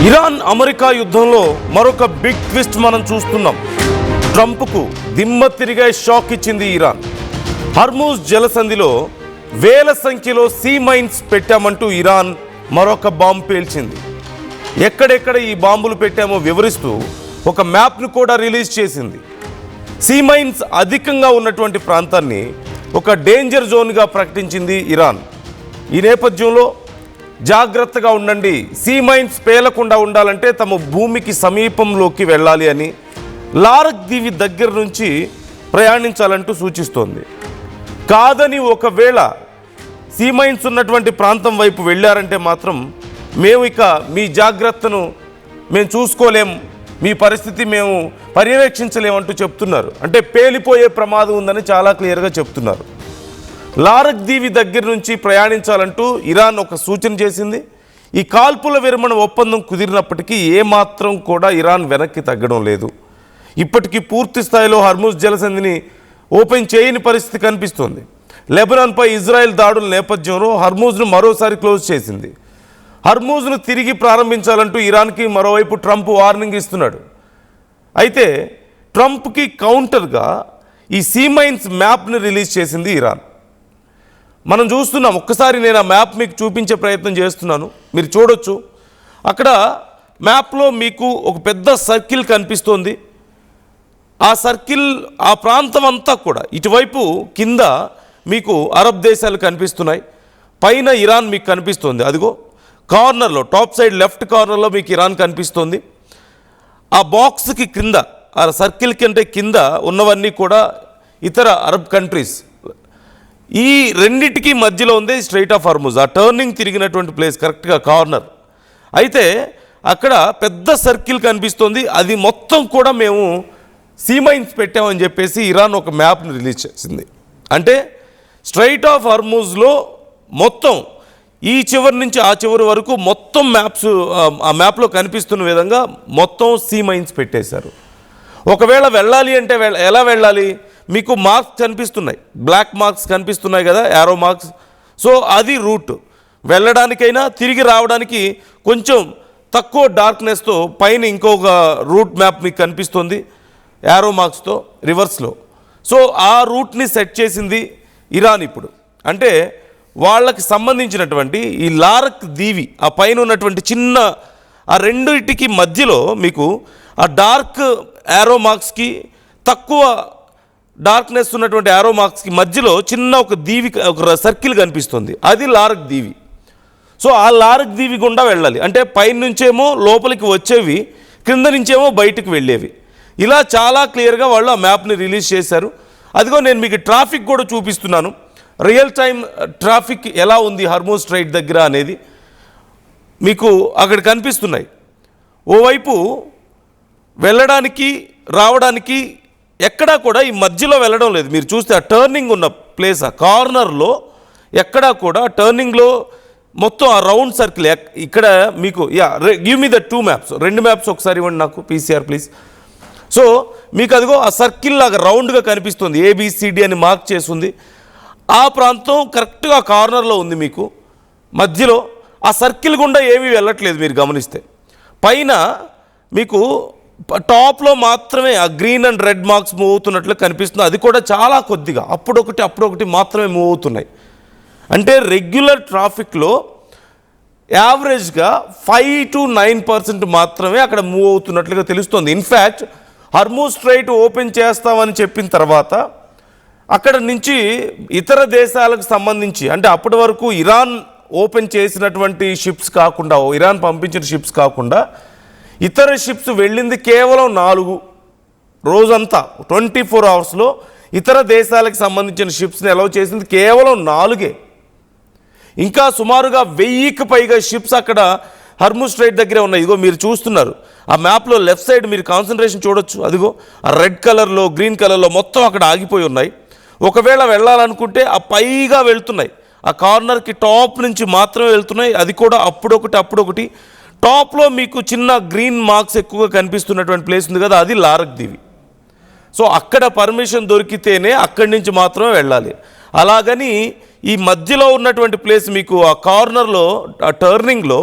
Iran America యుద్ధంలో మరొక big twist మనం చూస్తున్నాం. ట్రంప్కు దిమ్మ తిరిగే షాక్ ఇచ్చింది ఇరాన్. హర్మూజ్ జలసంధిలో వేల సంఖ్యలో సీ మైన్స్ పెట్టామంటూ ఇరాన్ మరొక బాంబు పేల్చింది. ఎక్కడెక్కడ ఈ బాంబులు పెట్టామో వివరిస్తూ ఒక మ్యాప్ను కూడా రిలీజ్ చేసింది. సీ మైన్స్ అధికంగా ఉన్నటువంటి ప్రాంతాన్ని ఒక డేంజర్ జోన్గా ప్రకటించింది ఇరాన్. ఈ నేపథ్యంలో జాగ్రత్తగా ఉండండి, సీ మైన్స్ పేలకుండా ఉండాలంటే తమ భూమికి సమీపంలోకి వెళ్ళాలి అని, లారక్ దీవి దగ్గర నుంచి ప్రయాణించాలంటూ సూచిస్తోంది. కాదని ఒకవేళ సీ మైన్స్ ఉన్నటువంటి ప్రాంతం వైపు వెళ్ళారంటే మాత్రం మేము ఇక మీ జాగ్రత్తను మేము చూసుకోలేం, మీ పరిస్థితి మేము పర్యవేక్షించలేమంటూ చెప్తున్నారు. అంటే పేలిపోయే ప్రమాదం ఉందని చాలా క్లియర్గా చెప్తున్నారు. లారక్ దీవి దగ్గర నుంచి ప్రయాణించాలంటూ ఇరాన్ ఒక సూచన చేసింది. ఈ కాల్పుల విరమణ ఒప్పందం కుదిరినప్పటికీ ఏమాత్రం కూడా ఇరాన్ వెనక్కి తగ్గడం లేదు. ఇప్పటికీ పూర్తి స్థాయిలో హర్మూజ్ జలసంధిని ఓపెన్ చేయని పరిస్థితి కనిపిస్తోంది. లెబనాన్పై ఇజ్రాయెల్ దాడుల నేపథ్యంలో హర్మూజ్ను మరోసారి క్లోజ్ చేసింది. హర్మూజ్ను తిరిగి ప్రారంభించాలంటూ ఇరాన్కి మరోవైపు ట్రంప్ వార్నింగ్ ఇస్తున్నాడు. అయితే ట్రంప్కి కౌంటర్గా ఈ సీ మైన్స్ మ్యాప్ని రిలీజ్ చేసింది ఇరాన్. మనం చూస్తున్నాం, ఒక్కసారి నేను ఆ మ్యాప్ మీకు చూపించే ప్రయత్నం చేస్తున్నాను, మీరు చూడొచ్చు. అక్కడ మ్యాప్లో మీకు ఒక పెద్ద సర్కిల్ కనిపిస్తోంది. ఆ సర్కిల్ ఆ ప్రాంతం అంతా కూడా ఇటువైపు కింద మీకు అరబ్ దేశాలు కనిపిస్తున్నాయి, పైన ఇరాన్ మీకు కనిపిస్తుంది. అదిగో కార్నర్లో టాప్ సైడ్ లెఫ్ట్ కార్నర్లో మీకు ఇరాన్ కనిపిస్తుంది. ఆ బాక్స్కి కింద ఆ సర్కిల్ కంటే కింద ఉన్నవన్నీ కూడా ఇతర అరబ్ కంట్రీస్. ఈ రెండిటికి మధ్యలో ఉంది స్ట్రైట్ ఆఫ్ హర్మూజ్, ఆ టర్నింగ్ తిరిగినటువంటి ప్లేస్ కరెక్ట్గా కార్నర్. అయితే అక్కడ పెద్ద సర్కిల్ కనిపిస్తుంది, అది మొత్తం కూడా మేము సీ మైన్స్ పెట్టామని చెప్పేసి ఇరాన్ ఒక మ్యాప్ని రిలీజ్ చేసింది. అంటే స్ట్రైట్ ఆఫ్ హర్మూజ్లో మొత్తం ఈ చివరి నుంచి ఆ చివరి వరకు మొత్తం మ్యాప్స్ ఆ మ్యాప్లో కనిపిస్తున్న విధంగా మొత్తం సీ మైన్స్ పెట్టేశారు. ఒకవేళ వెళ్ళాలి అంటే ఎలా వెళ్ళాలి? మీకు మార్క్స్ కనిపిస్తున్నాయి, బ్లాక్ మార్క్స్ కనిపిస్తున్నాయి కదా, యారో మార్క్స్. సో అది రూట్. వెళ్ళడానికైనా తిరిగి రావడానికి కొంచెం తక్కువ డార్క్నెస్తో పైన ఇంకొక రూట్ మ్యాప్ మీకు కనిపిస్తుంది యారో మార్క్స్తో రివర్స్లో. సో ఆ రూట్ని సెట్ చేసింది ఇరాన్ ఇప్పుడు. అంటే వాళ్ళకి సంబంధించినటువంటి ఈ లారక్ దీవి ఆ పైన ఉన్నటువంటి చిన్న ఆ రెండింటికి మధ్యలో మీకు ఆ డార్క్ యారో మార్క్స్కి తక్కువ డార్క్నెస్ ఉన్నటువంటి యారో మార్క్స్కి మధ్యలో చిన్న ఒక దీవి ఒక సర్కిల్ కనిపిస్తుంది, అది లారక్ దీవి. సో ఆ లారక్ దీవి గుండా వెళ్ళాలి. అంటే పైన నుంచేమో లోపలికి వచ్చేవి, క్రింద నుంచేమో బయటకు వెళ్ళేవి. ఇలా చాలా క్లియర్గా వాళ్ళు ఆ మ్యాప్ని రిలీజ్ చేశారు. అదిగో నేను మీకు ట్రాఫిక్ కూడా చూపిస్తున్నాను, రియల్ టైం ట్రాఫిక్ ఎలా ఉంది హర్మూజ్ స్ట్రైట్ దగ్గర అనేది మీకు అక్కడ కనిపిస్తున్నాయి. ఓవైపు వెళ్ళడానికి రావడానికి ఎక్కడా కూడా ఈ మధ్యలో వెళ్ళడం లేదు. మీరు చూస్తే ఆ టర్నింగ్ ఉన్న ప్లేస్ ఆ కార్నర్లో ఎక్కడా కూడా టర్నింగ్లో మొత్తం ఆ రౌండ్ సర్కిల్ ఇక్కడ మీకు give me the 2 maps, 2 maps ఒకసారి ఇవ్వండి నాకు పీసీఆర్ ప్లీజ్. సో మీకు అదిగో ఆ సర్కిల్ లాగా రౌండ్గా కనిపిస్తుంది, ఏబిసిడి అని మార్క్ చేస్తుంది. ఆ ప్రాంతం కరెక్ట్గా కార్నర్లో ఉంది మీకు మధ్యలో. ఆ సర్కిల్ గుండా ఏమీ వెళ్ళట్లేదు మీరు గమనిస్తే. పైన మీకు టాప్లో మాత్రమే ఆ green and red marks move అవుతున్నట్లు కనిపిస్తుంది, అది కూడా చాలా కొద్దిగా అప్పుడొకటి మాత్రమే మూవ్ అవుతున్నాయి. అంటే రెగ్యులర్ ట్రాఫిక్లో యావరేజ్గా 5 to 9% మాత్రమే అక్కడ మూవ్ అవుతున్నట్లుగా తెలుస్తుంది. ఇన్ఫ్యాక్ట్ హర్మూజ్ స్ట్రైట్ ఓపెన్ చేస్తామని చెప్పిన తర్వాత అక్కడ నుంచి ఇతర దేశాలకు సంబంధించి, అంటే అప్పటి వరకు ఇరాన్ ఓపెన్ చేసినటువంటి షిప్స్ కాకుండా, ఇరాన్ పంపించిన షిప్స్ కాకుండా ఇతర షిప్స్ వెళ్ళింది కేవలం 4 రోజంతా 24 అవర్స్లో ఇతర దేశాలకు సంబంధించిన షిప్స్ని అలౌ చేసింది కేవలం 4. ఇంకా సుమారుగా 1000కి పైగా షిప్స్ అక్కడ హర్మూజ్ స్ట్రైట్ దగ్గరే ఉన్నాయి. ఇదిగో మీరు చూస్తున్నారు ఆ మ్యాప్లో లెఫ్ట్ సైడ్ మీరు కాన్సన్ట్రేషన్ చూడొచ్చు. అదిగో ఆ రెడ్ కలర్లో గ్రీన్ కలర్లో మొత్తం అక్కడ ఆగిపోయి ఉన్నాయి. ఒకవేళ వెళ్ళాలనుకుంటే ఆ పైగా వెళ్తున్నాయి, ఆ కార్నర్కి టాప్ నుంచి మాత్రమే వెళ్తున్నాయి, అది కూడా అప్పుడొకటి. టాప్లో మీకు చిన్న గ్రీన్ మార్క్స్ ఎక్కువగా కనిపిస్తున్నటువంటి ప్లేస్ ఉంది కదా, అది లారక్ దీవి. సో అక్కడ పర్మిషన్ దొరికితేనే అక్కడి నుంచి మాత్రమే వెళ్ళాలి. అలాగని ఈ మధ్యలో ఉన్నటువంటి ప్లేస్ మీకు ఆ కార్నర్లో ఆ టర్నింగ్లో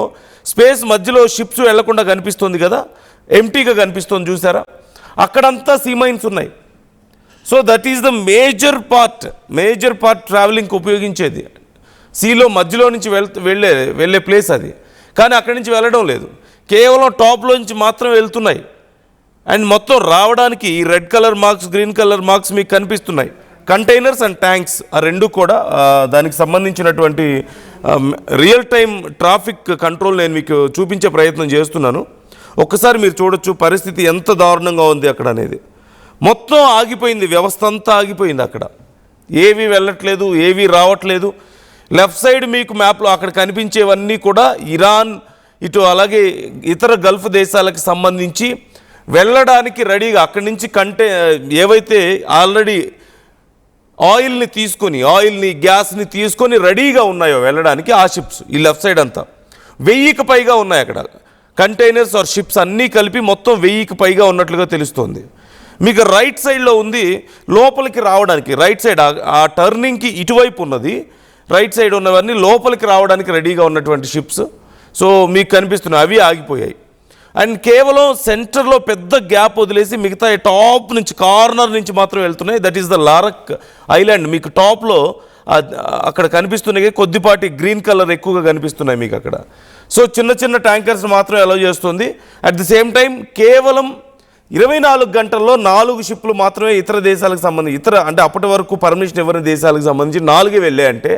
స్పేస్ మధ్యలో షిప్స్ వెళ్లకుండా కనిపిస్తుంది కదా, ఎంటీగా కనిపిస్తుంది చూసారా, అక్కడంతా సీ మైన్స్ ఉన్నాయి. So that is the major part ట్రావెలింగ్కి ఉపయోగించేది. సీలో మధ్యలో నుంచి వెళ్ళే ప్లేస్ అది. కానీ అక్కడి నుంచి వెళ్ళడం లేదు, కేవలం టాప్లోంచి మాత్రం వెళ్తున్నాయి. అండ్ మొత్తం రావడానికి ఈ red colour marks, green colour marks మీకు కనిపిస్తున్నాయి. కంటైనర్స్ అండ్ ట్యాంక్స్ ఆ రెండు కూడా దానికి సంబంధించినటువంటి రియల్ టైం ట్రాఫిక్ కంట్రోల్ నేను మీకు చూపించే ప్రయత్నం చేస్తున్నాను. ఒక్కసారి మీరు చూడొచ్చు పరిస్థితి ఎంత దారుణంగా ఉంది అక్కడ అనేది. మొత్తం ఆగిపోయింది, వ్యవస్థ అంతా ఆగిపోయింది. అక్కడ ఏవి వెళ్ళట్లేదు, ఏవి రావట్లేదు. లెఫ్ట్ సైడ్ మీకు మ్యాప్లో అక్కడ కనిపించేవన్నీ కూడా ఇరాన్, ఇటు అలాగే ఇతర గల్ఫ్ దేశాలకు సంబంధించి వెళ్ళడానికి రెడీగా అక్కడి నుంచి ఏవైతే ఆల్రెడీ ఆయిల్ని గ్యాస్ని తీసుకొని రెడీగా ఉన్నాయో వెళ్ళడానికి ఆ షిప్స్, ఈ లెఫ్ట్ సైడ్ అంతా 1000కి పైగా ఉన్నాయి అక్కడ. కంటైనర్స్ ఆర్ షిప్స్ అన్నీ కలిపి మొత్తం 1000కి పైగా ఉన్నట్లుగా తెలుస్తోంది. మీకు రైట్ సైడ్లో ఉంది లోపలికి రావడానికి, రైట్ సైడ్ ఆ టర్నింగ్కి ఇటువైపు ఉన్నది, రైట్ సైడ్ ఉన్నవన్నీ లోపలికి రావడానికి రెడీగా ఉన్నటువంటి షిప్స్. సో మీకు కనిపిస్తున్నాయి, అవి ఆగిపోయాయి. అండ్ కేవలం సెంటర్లో పెద్ద గ్యాప్ వదిలేసి మిగతా టాప్ నుంచి, కార్నర్ నుంచి మాత్రం వెళ్తున్నాయి. That is the Larak island. మీకు టాప్లో అక్కడ కనిపిస్తున్నాయి, కొద్దిపాటి గ్రీన్ కలర్ ఎక్కువగా కనిపిస్తున్నాయి మీకు అక్కడ. సో చిన్న చిన్న ట్యాంకర్స్ మాత్రం అలౌ చేస్తుంది. అట్ ది సేమ్ టైం కేవలం 24 గంటల్లో 4 షిప్లు మాత్రమే ఇతర దేశాలకు సంబంధించి, అంటే అప్పటి వరకు పర్మిషన్ ఇవ్వని దేశాలకు సంబంధించి 4 వెళ్ళాయంటే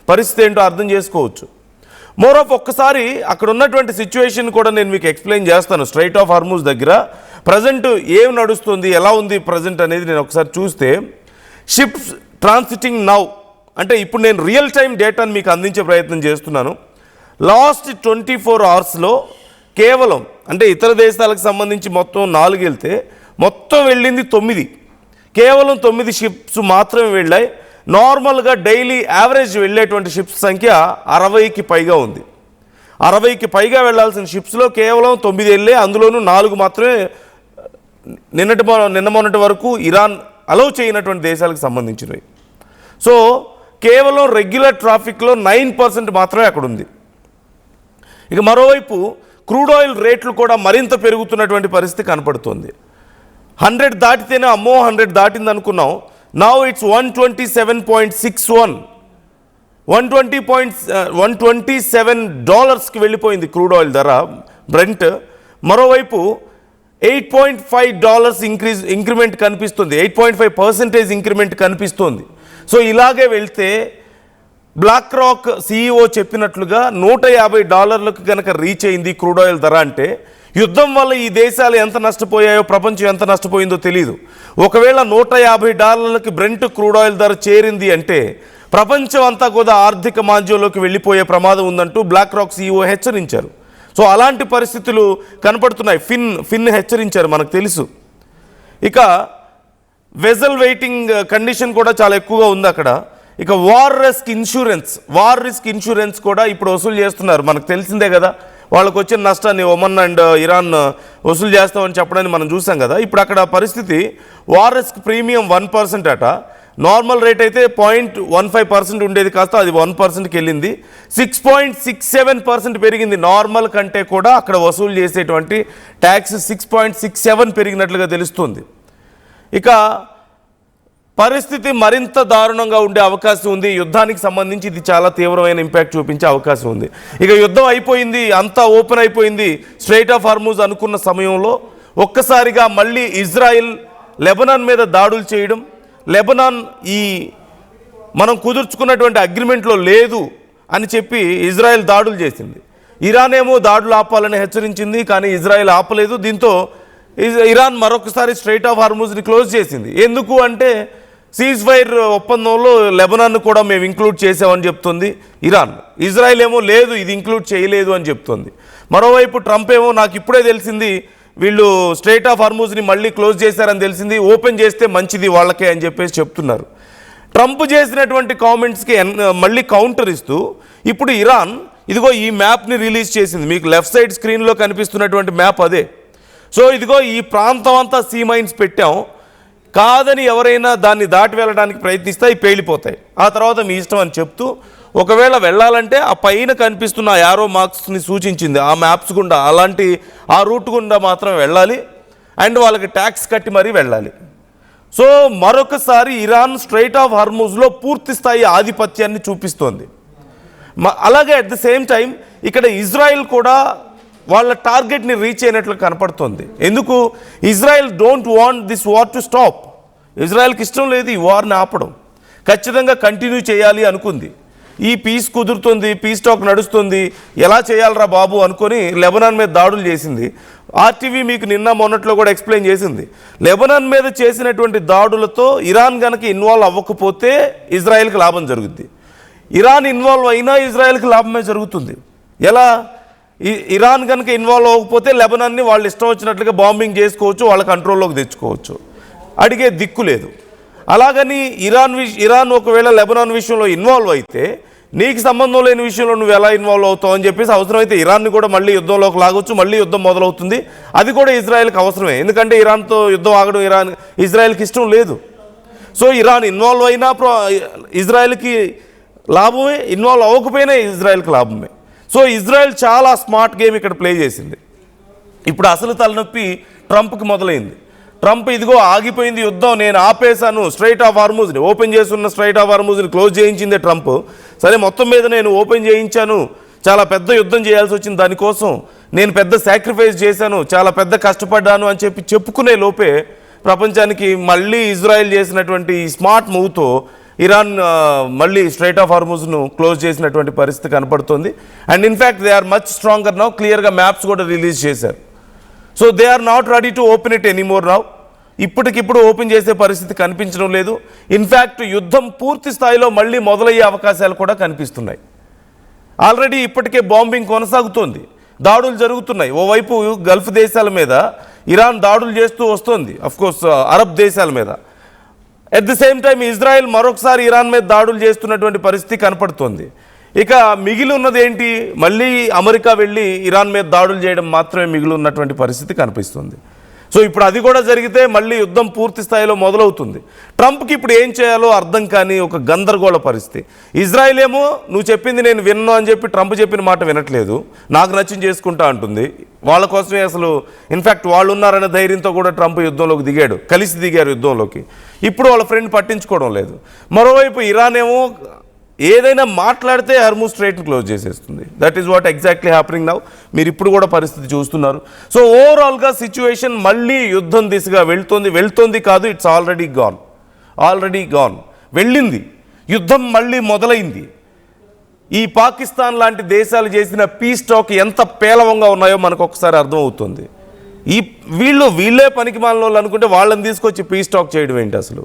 పరిస్థితి ఏంటో అర్థం చేసుకోవచ్చు. మోర్ ఆఫ్ ఒక్కసారి అక్కడ ఉన్నటువంటి సిచ్యువేషన్ కూడా నేను మీకు ఎక్స్ప్లెయిన్ చేస్తాను. స్ట్రైట్ ఆఫ్ హార్మూజ్ దగ్గర ప్రజెంట్ ఏం నడుస్తుంది, ఎలా ఉంది ప్రజెంట్ అనేది నేను ఒకసారి చూస్తే, షిప్స్ ట్రాన్సిటింగ్ నౌ అంటే ఇప్పుడు నేను రియల్ టైం డేటాను మీకు అందించే ప్రయత్నం చేస్తున్నాను. లాస్ట్ 24 అవర్స్లో కేవలం అంటే ఇతర దేశాలకు సంబంధించి మొత్తం 4 వెళ్తే మొత్తం వెళ్ళింది 9. కేవలం 9 షిప్స్ మాత్రమే వెళ్ళాయి. నార్మల్గా డైలీ యావరేజ్ వెళ్ళేటువంటి షిప్స్ సంఖ్య 60కి పైగా ఉంది. 60కి పైగా వెళ్ళాల్సిన షిప్స్లో కేవలం 9 వెళ్ళే, అందులోనూ 4 మాత్రమే నిన్న మొన్నటి వరకు ఇరాన్ అలౌ చేయనటువంటి దేశాలకు సంబంధించినవి. సో కేవలం రెగ్యులర్ ట్రాఫిక్లో 9% మాత్రమే అక్కడ ఉంది. ఇక మరోవైపు క్రూడ్ ఆయిల్ రేట్లు కూడా మరింత పెరుగుతున్నటువంటి పరిస్థితి కనపడుతుంది. 100 దాటితేనే అమ్మో 100 దాటింది అనుకున్నాం. నౌ ఇట్స్ $127.61, $127కి వెళ్ళిపోయింది క్రూడ్ ఆయిల్ ధర బ్రెంట్. మరోవైపు $8.5 ఇంక్రిమెంట్ కనిపిస్తుంది, 8.5% ఇంక్రిమెంట్ కనిపిస్తుంది. సో ఇలాగే వెళ్తే బ్లాక్ రాక్ CEO చెప్పినట్లుగా $150 కనుక రీచ్ అయింది క్రూడ్ ఆయిల్ ధర అంటే, యుద్ధం వల్ల ఈ దేశాలు ఎంత నష్టపోయాయో, ప్రపంచం ఎంత నష్టపోయిందో తెలియదు. ఒకవేళ $150కి బ్రెంట్ క్రూడ్ ఆయిల్ ధర చేరింది అంటే ప్రపంచం అంతా కూడా ఆర్థిక మాంద్యంలోకి వెళ్ళిపోయే ప్రమాదం ఉందంటూ బ్లాక్ రాక్ CEO హెచ్చరించారు. సో అలాంటి పరిస్థితులు కనపడుతున్నాయి. ఫిన్ హెచ్చరించారు, మనకు తెలుసు. ఇక వెజల్ వెయిటింగ్ కండిషన్ కూడా చాలా ఎక్కువగా ఉంది అక్కడ. ఇక వార్ రిస్క్ ఇన్సూరెన్స్ కూడా ఇప్పుడు వసూలు చేస్తున్నారు. మనకు తెలిసిందే కదా, వాళ్ళకు వచ్చిన నష్టాన్ని ఒమన్ అండ్ ఇరాన్ వసూలు చేస్తామని చెప్పడాన్ని మనం చూసాం కదా. ఇప్పుడు అక్కడ పరిస్థితి వార్ రిస్క్ ప్రీమియం 1% అట. నార్మల్ రేట్ అయితే 0.15% ఉండేది, కాస్త అది 1%కి వెళ్ళింది. 6.67% పెరిగింది. నార్మల్ కంటే కూడా అక్కడ వసూలు చేసేటువంటి ట్యాక్స్ 6.67 పెరిగినట్లుగా తెలుస్తుంది. ఇక పరిస్థితి మరింత దారుణంగా ఉండే అవకాశం ఉంది. యుద్ధానికి సంబంధించి ఇది చాలా తీవ్రమైన ఇంపాక్ట్ చూపించే అవకాశం ఉంది. ఇక యుద్ధం అయిపోయింది, అంతా ఓపెన్ అయిపోయింది స్ట్రైట్ ఆఫ్ హార్మూజ్ అనుకున్న సమయంలో ఒక్కసారిగా మళ్ళీ ఇజ్రాయిల్ లెబనాన్ మీద దాడులు చేయడం, లెబనాన్ ఈ మనం కుదుర్చుకున్నటువంటి అగ్రిమెంట్లో లేదు అని చెప్పి ఇజ్రాయెల్ దాడులు చేసింది. ఇరాన్ ఏమో దాడులు ఆపాలని హెచ్చరించింది, కానీ ఇజ్రాయెల్ ఆపలేదు. దీంతో ఇరాన్ మరొకసారి స్ట్రైట్ ఆఫ్ హార్మూజ్ని క్లోజ్ చేసింది. ఎందుకు అంటే సీజ్ ఫైర్ ఒప్పందంలో లెబనాన్ కూడా మేము ఇంక్లూడ్ చేసామని చెప్తుంది ఇరాన్. ఇజ్రాయెల్ ఏమో లేదు, ఇది ఇంక్లూడ్ చేయలేదు అని చెప్తుంది. మరోవైపు ట్రంప్ ఏమో నాకు ఇప్పుడే తెలిసింది వీళ్ళు స్ట్రైట్ ఆఫ్ హార్మూజ్ని మళ్ళీ క్లోజ్ చేశారని తెలిసింది, ఓపెన్ చేస్తే మంచిది వాళ్ళకే అని చెప్పేసి చెప్తున్నారు. ట్రంప్ చేసినటువంటి కామెంట్స్కి మళ్ళీ కౌంటర్ ఇస్తూ ఇప్పుడు ఇరాన్ ఇదిగో ఈ మ్యాప్ని రిలీజ్ చేసింది. మీకు లెఫ్ట్ సైడ్ స్క్రీన్లో కనిపిస్తున్నటువంటి మ్యాప్ అదే. సో ఇదిగో ఈ ప్రాంతం అంతా సీ మైన్స్ పెట్టాం, కాదని ఎవరైనా దాన్ని దాటి వెళ్ళడానికి ప్రయత్నిస్తే అవి పేలిపోతాయి, ఆ తర్వాత మీ ఇష్టం అని చెప్తూ ఒకవేళ వెళ్ళాలంటే ఆ పైన కనిపిస్తున్న యారో మార్క్స్ని సూచించింది ఆ మ్యాప్స్ గుండా అలాంటి ఆ రూట్ గుండా మాత్రం వెళ్ళాలి అండ్ వాళ్ళకి ట్యాక్స్ కట్టి మరీ వెళ్ళాలి. సో మరొకసారి ఇరాన్ స్ట్రైట్ ఆఫ్ హర్మూజ్లో పూర్తి స్థాయి ఆధిపత్యాన్ని చూపిస్తోంది. అలాగే అట్ ది సేమ్ టైం ఇక్కడ ఇజ్రాయెల్ కూడా వాళ్ళ టార్గెట్ని రీచ్ అయినట్లు కనపడుతుంది. ఎందుకు? Israel don't want this war to stop. ఇజ్రాయెల్కి ఇష్టం లేదు ఈ వార్ని ఆపడం, ఖచ్చితంగా కంటిన్యూ చేయాలి అనుకుంది. ఈ పీస్ కుదురుతుంది, పీస్ టాక్ నడుస్తుంది, ఎలా చేయాలరా బాబు అనుకొని లెబనాన్ మీద దాడులు చేసింది. ఆర్టీవీ మీకు నిన్న మొన్నట్లో కూడా ఎక్స్ప్లెయిన్ చేసింది. లెబనాన్ మీద చేసినటువంటి దాడులతో ఇరాన్ కనుక ఇన్వాల్వ్ అవ్వకపోతే ఇజ్రాయెల్కి లాభం జరుగుద్ది, ఇరాన్ ఇన్వాల్వ్ అయినా ఇజ్రాయెల్కి లాభమే జరుగుతుంది. ఎలా? ఇరాన్ కనుక ఇన్వాల్వ్ అవ్వకపోతే లెబనాన్ని వాళ్ళు ఇష్టం వచ్చినట్లుగా బాంబింగ్ చేసుకోవచ్చు, వాళ్ళ కంట్రోల్లోకి తెచ్చుకోవచ్చు, అడిగే దిక్కు లేదు. అలాగని ఇరాన్ ఒకవేళ లెబనాన్ విషయంలో ఇన్వాల్వ్ అయితే నీకు సంబంధం లేని విషయంలో నువ్వు ఎలా ఇన్వాల్వ్ అవుతావు అని చెప్పేసి అవసరమైతే ఇరాన్ని కూడా మళ్ళీ యుద్ధంలోకి లాగొచ్చు, మళ్ళీ యుద్ధం మొదలవుతుంది. అది కూడా ఇజ్రాయెల్కి అవసరమే, ఎందుకంటే ఇరాన్తో యుద్ధం ఆగడం ఇజ్రాయెల్కి ఇష్టం లేదు. సో ఇరాన్ ఇన్వాల్వ్ అయినా ఇజ్రాయెల్కి లాభమే, ఇన్వాల్వ్ అవ్వకపోయినా ఇజ్రాయెల్కి లాభమే. సో ఇజ్రాయెల్ చాలా స్మార్ట్ గేమ్ ఇక్కడ ప్లే చేసింది. ఇప్పుడు అసలు తలనొప్పి ట్రంప్కి మొదలైంది. ట్రంప్ ఇదిగో ఆగిపోయింది యుద్ధం, నేను ఆపేశాను, స్ట్రైట్ ఆఫ్ హార్మూజ్ని ఓపెన్ చేస్తున్న స్ట్రైట్ ఆఫ్ హార్మూజ్ని క్లోజ్ చేయించిందే ట్రంప్. సరే మొత్తం మీద నేను ఓపెన్ చేయించాను, చాలా పెద్ద యుద్ధం చేయాల్సి వచ్చింది, దానికోసం నేను పెద్ద సాక్రిఫైస్ చేశాను, చాలా పెద్ద కష్టపడ్డాను అని చెప్పుకునే లోపే ప్రపంచానికి మళ్ళీ ఇజ్రాయెల్ చేసినటువంటి స్మార్ట్ మూవ్తో ఇరాన్ మళ్ళీ స్ట్రైట్ ఆఫ్ హార్మూజ్ను క్లోజ్ చేసినటువంటి పరిస్థితి కనపడుతుంది. And in fact they are much stronger now, క్లియర్గా మ్యాప్స్ కూడా రిలీజ్ చేశారు. So they are not ready to open it anymore now. ఇప్పటికిప్పుడు ఓపెన్ చేసే పరిస్థితి కనిపించడం లేదు. ఇన్ఫ్యాక్ట్ యుద్ధం పూర్తి స్థాయిలో మళ్ళీ మొదలయ్యే అవకాశాలు కూడా కనిపిస్తున్నాయి. ఆల్రెడీ ఇప్పటికే బాంబింగ్ కొనసాగుతోంది, దాడులు జరుగుతున్నాయి. ఓవైపు గల్ఫ్ దేశాల మీద ఇరాన్ దాడులు చేస్తూ వస్తుంది, అఫ్కోర్స్ అరబ్ దేశాల మీద. At the same time Israel మరొకసారి ఇరాన్ మీద దాడులు చేస్తున్నటువంటి పరిస్థితి కనపడుతోంది. ఇక మిగిలి ఉన్నది ఏంటి? మళ్ళీ అమెరికా వెళ్ళి ఇరాన్ మీద దాడులు చేయడం మాత్రమే మిగిలి ఉన్నటువంటి పరిస్థితి కనిపిస్తుంది. సో ఇప్పుడు అది కూడా జరిగితే మళ్ళీ యుద్ధం పూర్తి స్థాయిలో మొదలవుతుంది. ట్రంప్కి ఇప్పుడు ఏం చేయాలో అర్థం కాని ఒక గందరగోళ పరిస్థితి. ఇజ్రాయెల్ ఏమో నువ్వు చెప్పింది నేను విన్ను అని చెప్పి ట్రంప్ చెప్పిన మాట వినట్లేదు, నాకు నచ్చింది చేసుకుంటా అంటుంది. వాళ్ళ కోసమే అసలు ఇన్ఫ్యాక్ట్ వాళ్ళు ఉన్నారనే ధైర్యంతో కూడా ట్రంప్ యుద్ధంలోకి దిగాడు, కలిసి దిగారు యుద్ధంలోకి. ఇప్పుడు వాళ్ళ ఫ్రెండ్ పట్టించుకోవడం లేదు. మరోవైపు ఇరాన్ ఏమో ఏదైనా మాట్లాడితే హర్మూజ్ స్ట్రైట్ని క్లోజ్ చేసేస్తుంది. That is what exactly happening now. మీరు ఇప్పుడు కూడా పరిస్థితి చూస్తున్నారు. సో ఓవరాల్గా సిచ్యువేషన్ మళ్ళీ యుద్ధం దిశగా వెళ్తోంది కాదు, ఇట్స్ ఆల్రెడీ గాన్ వెళ్ళింది. యుద్ధం మళ్ళీ మొదలైంది. ఈ పాకిస్తాన్ లాంటి దేశాలు చేసిన పీస్ టాక్ ఎంత పేలవంగా ఉన్నాయో మనకు ఒకసారి అర్థమవుతుంది. వీళ్ళే పనికి మాలిన వాళ్ళు అనుకుంటే వాళ్ళని తీసుకొచ్చి పీస్ టాక్ చేయడం ఏంటి? అసలు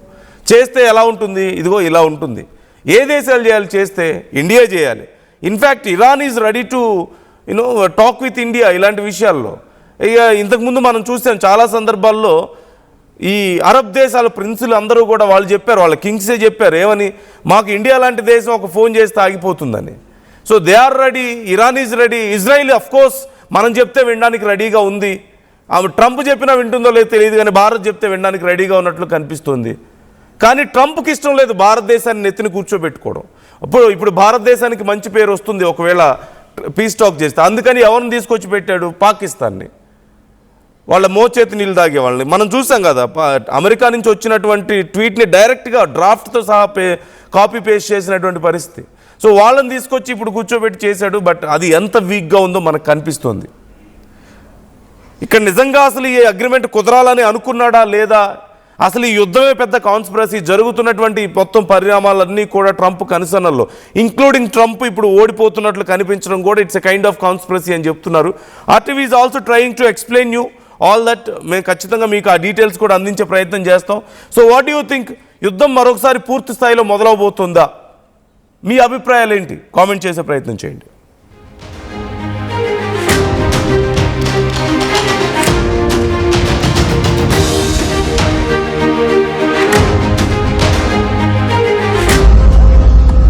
చేస్తే ఎలా ఉంటుంది? ఇదిగో ఇలా ఉంటుంది. ఏ దేశాలు చేయాలి? చేస్తే ఇండియా చేయాలి. In fact Iran is ready to talk with India ఇలాంటి విషయాల్లో. ఇక ఇంతకుముందు మనం చూసాం చాలా సందర్భాల్లో ఈ అరబ్ దేశాల ప్రిన్సులు అందరూ కూడా వాళ్ళు చెప్పారు, వాళ్ళ కింగ్సే చెప్పారు ఏమని, మాకు ఇండియా లాంటి దేశం ఒక ఫోన్ చేస్తే ఆగిపోతుందని. So they are ready, Iran is ready. Israel of course మనం చెప్తే వినడానికి రెడీగా ఉంది. ఆమె ట్రంప్ చెప్పినా వింటుందో లేదో తెలియదు, కానీ భారత్ చెప్తే వినడానికి రెడీగా ఉన్నట్లు కనిపిస్తుంది. కానీ ట్రంప్కి ఇష్టం లేదు భారతదేశాన్ని నెత్తిని కూర్చోబెట్టుకోవడం. ఇప్పుడు భారతదేశానికి మంచి పేరు వస్తుంది ఒకవేళ పీస్ టాక్ చేస్తే. అందుకని ఎవరిని తీసుకొచ్చి పెట్టాడు? పాకిస్తాన్ని. వాళ్ళ మోచేతి నీళ్ళు తాగే వాళ్ళని మనం చూసాం కదా. అమెరికా నుంచి వచ్చినటువంటి ట్వీట్ని డైరెక్ట్గా డ్రాఫ్ట్తో సహా కాపీ పేస్ట్ చేసినటువంటి పరిస్థితి. సో వాళ్ళని తీసుకొచ్చి ఇప్పుడు కూర్చోబెట్టి చేశాడు. బట్ అది ఎంత వీక్గా ఉందో మనకు కనిపిస్తుంది. ఇక్కడ నిజంగా అసలు ఈ అగ్రిమెంట్ కుదరాలని అనుకున్నాడా లేదా? అసలు ఈ యుద్ధమే పెద్ద కాన్స్పిరసీ. జరుగుతున్నటువంటి మొత్తం పరిణామాలన్నీ కూడా ట్రంప్ కనుసన్నల్లో, ఇంక్లూడింగ్ ట్రంప్ ఇప్పుడు ఓడిపోతున్నట్లు కనిపించడం కూడా it's a kind of conspiracy అని చెప్తున్నారు. RTV is also trying to explain you all that. మేము ఖచ్చితంగా మీకు ఆ డీటెయిల్స్ కూడా అందించే ప్రయత్నం చేస్తాం. So what you think? యుద్ధం మరొకసారి పూర్తి స్థాయిలో మొదలవబోతుందా? మీ అభిప్రాయాలు ఏంటి? కామెంట్ చేసే ప్రయత్నం చేయండి.